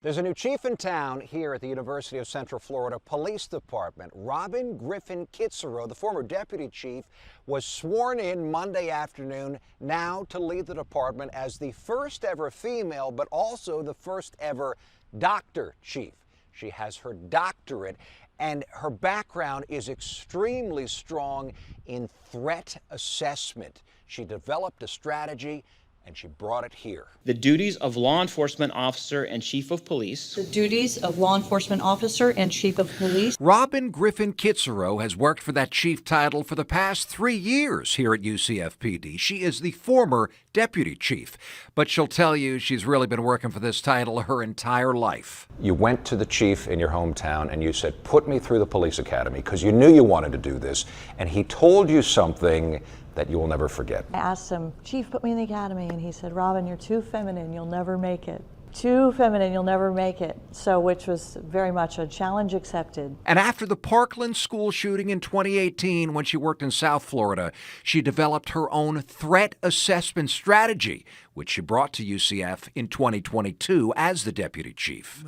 There's a new chief in town here at the University of Central Florida Police Department. Robin Griffin Kitzero, the former deputy chief, was sworn in Monday afternoon, now to lead the department as the first ever female, but also the first ever doctor chief. She has her doctorate, and her background is extremely strong in threat assessment. She developed a strategy and she brought it here. The duties of law enforcement officer and chief of police. The duties of law enforcement officer and chief of police. Robin Griffin Kitzero has worked for that chief title for the past 3 years here at UCF PD. She is the former deputy chief, but she'll tell you she's really been working for this title her entire life. You went to the chief in your hometown and you said, put me through the police academy, because you knew you wanted to do this, and he told you something that you will never forget. I asked him, Chief, put me in the academy, and he said, Robin, you're too feminine, you'll never make it. Too feminine, you'll never make it. So, which was very much a challenge accepted. And after the Parkland school shooting in 2018, when she worked in South Florida, she developed her own threat assessment strategy, which she brought to UCF in 2022 as the deputy chief.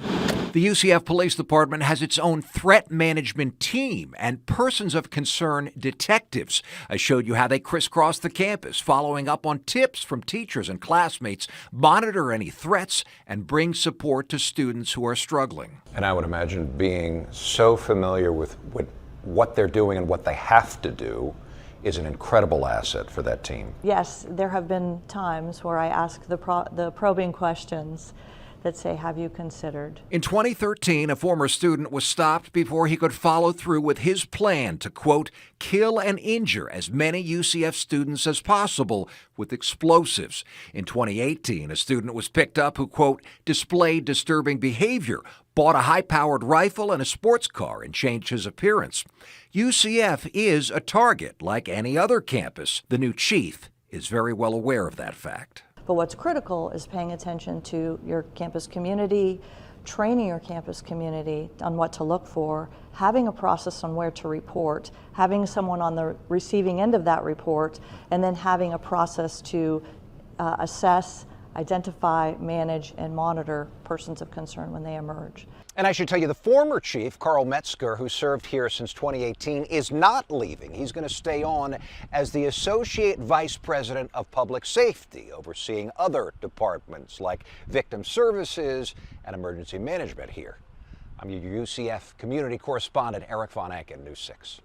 The UCF Police Department has its own threat management team and persons of concern detectives. I showed you how they crisscross the campus, following up on tips from teachers and classmates, monitor any threats, and bring support to students who are struggling. And I would imagine being so familiar with what they're doing and what they have to do is an incredible asset for that team. Yes, there have been times where I ask the probing questions that say, have you considered? In 2013, a former student was stopped before he could follow through with his plan to, quote, kill and injure as many UCF students as possible with explosives. In 2018, a student was picked up who, quote, displayed disturbing behavior, bought a high-powered rifle and a sports car, and changed his appearance. UCF is a target like any other campus. The new chief is very well aware of that fact. But what's critical is paying attention to your campus community, training your campus community on what to look for, having a process on where to report, having someone on the receiving end of that report, and then having a process to assess, identify, manage, and monitor persons of concern when they emerge. And I should tell you, the former chief, Carl Metzger, who served here since 2018, is not leaving. He's going to stay on as the Associate Vice President of Public Safety, overseeing other departments like Victim Services and Emergency Management here. I'm your UCF community correspondent, Eric Von Anken, News 6.